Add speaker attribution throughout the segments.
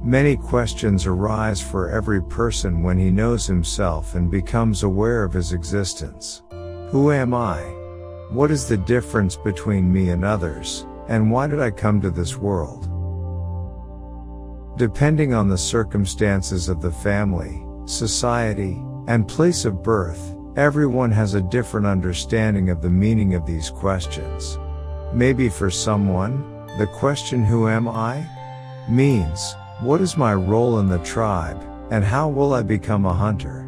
Speaker 1: Many questions arise for every person when he knows himself and becomes aware of his existence. Who am I? What is the difference between me and others, and why did I come to this world? Depending on the circumstances of the family, society, and place of birth, everyone has a different understanding of the meaning of these questions. Maybe for someone, the question "Who am I?" means, what is my role in the tribe, and how will I become a hunter?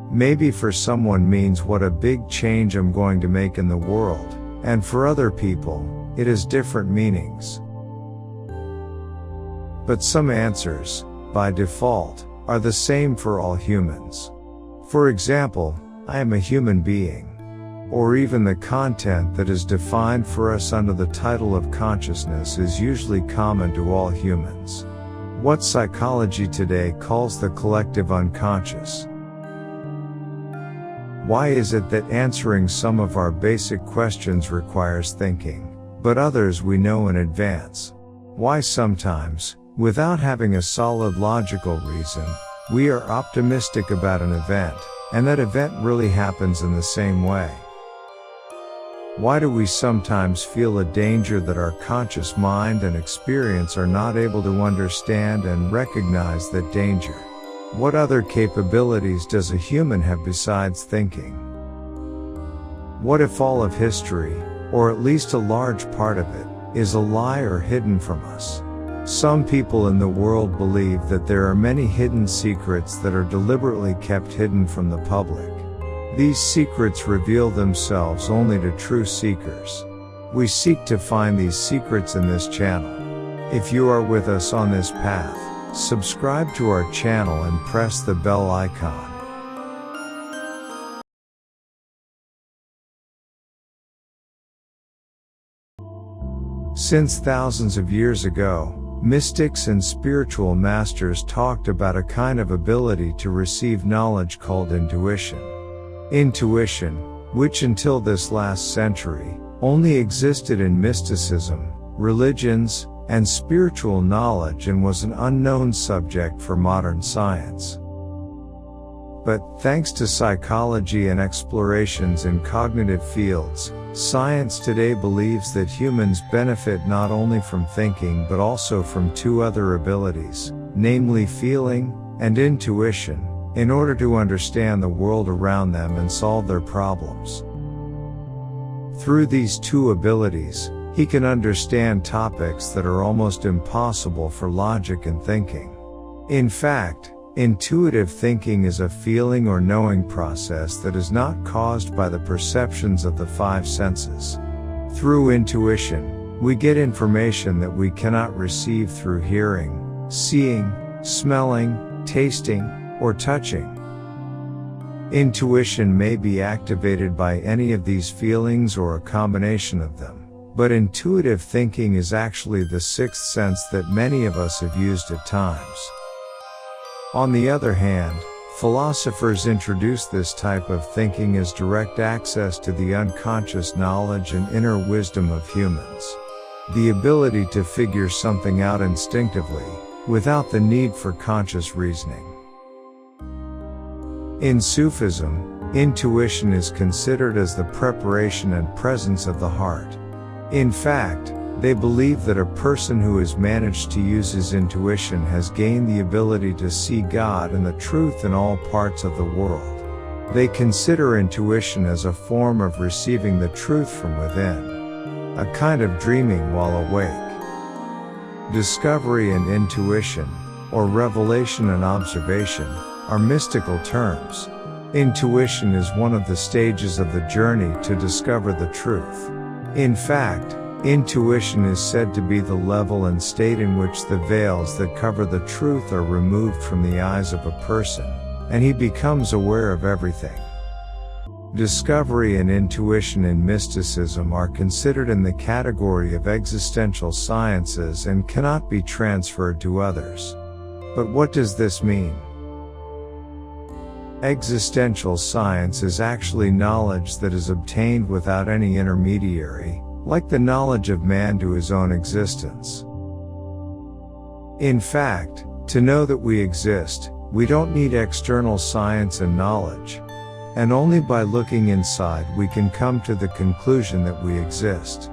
Speaker 1: Maybe for someone means what a big change I'm going to make in the world, and for other people, it has different meanings. But some answers, by default, are the same for all humans. For example, I am a human being. Or even the content that is defined for us under the title of consciousness is usually common to all humans. What psychology today calls the collective unconscious. Why is it that answering some of our basic questions requires thinking, but others we know in advance? Why sometimes, without having a solid logical reason, we are optimistic about an event, and that event really happens in the same way? Why do we sometimes feel a danger that our conscious mind and experience are not able to understand and recognize that danger? What other capabilities does a human have besides thinking? What if all of history, or at least a large part of it, is a lie or hidden from us? Some people in the world believe that there are many hidden secrets that are deliberately kept hidden from the public. These secrets reveal themselves only to true seekers. We seek to find these secrets in this channel. If you are with us on this path, subscribe to our channel and press the bell icon. Since thousands of years ago, mystics and spiritual masters talked about a kind of ability to receive knowledge called intuition. Intuition, which until this last century, only existed in mysticism, religions, and spiritual knowledge and was an unknown subject for modern science. But, thanks to psychology and explorations in cognitive fields, science today believes that humans benefit not only from thinking but also from two other abilities, namely feeling and intuition, in order to understand the world around them and solve their problems. Through these two abilities, he can understand topics that are almost impossible for logic and thinking. In fact, intuitive thinking is a feeling or knowing process that is not caused by the perceptions of the five senses. Through intuition, we get information that we cannot receive through hearing, seeing, smelling, tasting, or touching. Intuition may be activated by any of these feelings or a combination of them, but intuitive thinking is actually the sixth sense that many of us have used at times. On the other hand, philosophers introduce this type of thinking as direct access to the unconscious knowledge and inner wisdom of humans. The ability to figure something out instinctively, without the need for conscious reasoning. In Sufism, intuition is considered as the preparation and presence of the heart. In fact, they believe that a person who has managed to use his intuition has gained the ability to see God and the truth in all parts of the world. They consider intuition as a form of receiving the truth from within, a kind of dreaming while awake. Discovery and intuition, or revelation and observation, are mystical terms. Intuition is one of the stages of the journey to discover the truth. In fact, intuition is said to be the level and state in which the veils that cover the truth are removed from the eyes of a person, and he becomes aware of everything. Discovery and intuition in mysticism are considered in the category of existential sciences and cannot be transferred to others. But what does this mean? Existential science is actually knowledge that is obtained without any intermediary, like the knowledge of man to his own existence. In fact, To know that we exist, we don't need external science and knowledge. And only by looking inside we can come to the conclusion that we exist.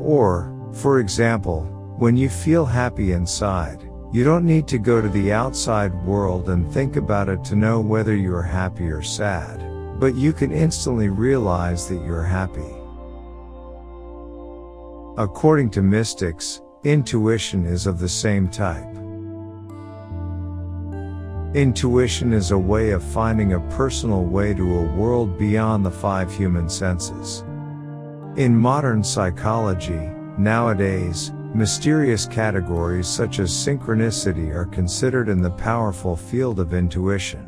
Speaker 1: Or, for example, when you feel happy inside, you don't need to go to the outside world and think about it to know whether you're happy or sad, but you can instantly realize that you're happy. According to mystics, intuition is of the same type. Intuition is a way of finding a personal way to a world beyond the five human senses. In modern psychology, nowadays, mysterious categories such as synchronicity are considered in the powerful field of intuition.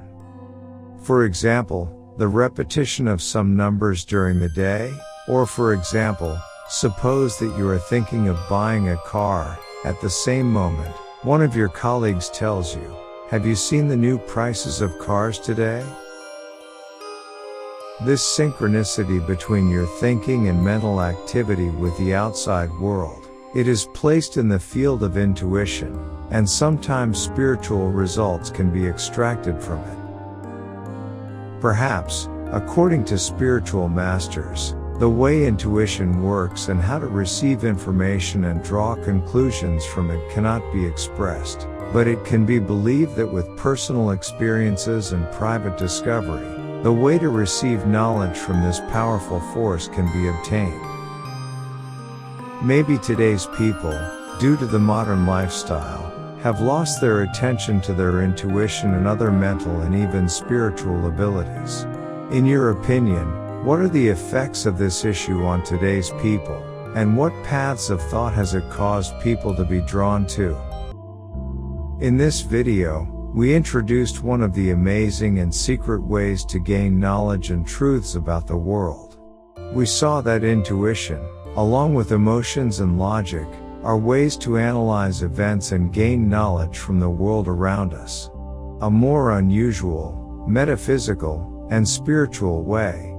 Speaker 1: For example, the repetition of some numbers during the day, or for example, suppose that you are thinking of buying a car. At the same moment, one of your colleagues tells you, "Have you seen the new prices of cars today?" This synchronicity between your thinking and mental activity with the outside world, it is placed in the field of intuition, and sometimes spiritual results can be extracted from it. Perhaps, according to spiritual masters, the way intuition works and how to receive information and draw conclusions from it cannot be expressed, but it can be believed that with personal experiences and private discovery, the way to receive knowledge from this powerful force can be obtained. Maybe today's people, due to the modern lifestyle, have lost their attention to their intuition and other mental and even spiritual abilities. In your opinion, what are the effects of this issue on today's people, and what paths of thought has it caused people to be drawn to? In this video, we introduced one of the amazing and secret ways to gain knowledge and truths about the world. We saw that intuition, along with emotions and logic, are ways to analyze events and gain knowledge from the world around us. A more unusual, metaphysical, and spiritual way.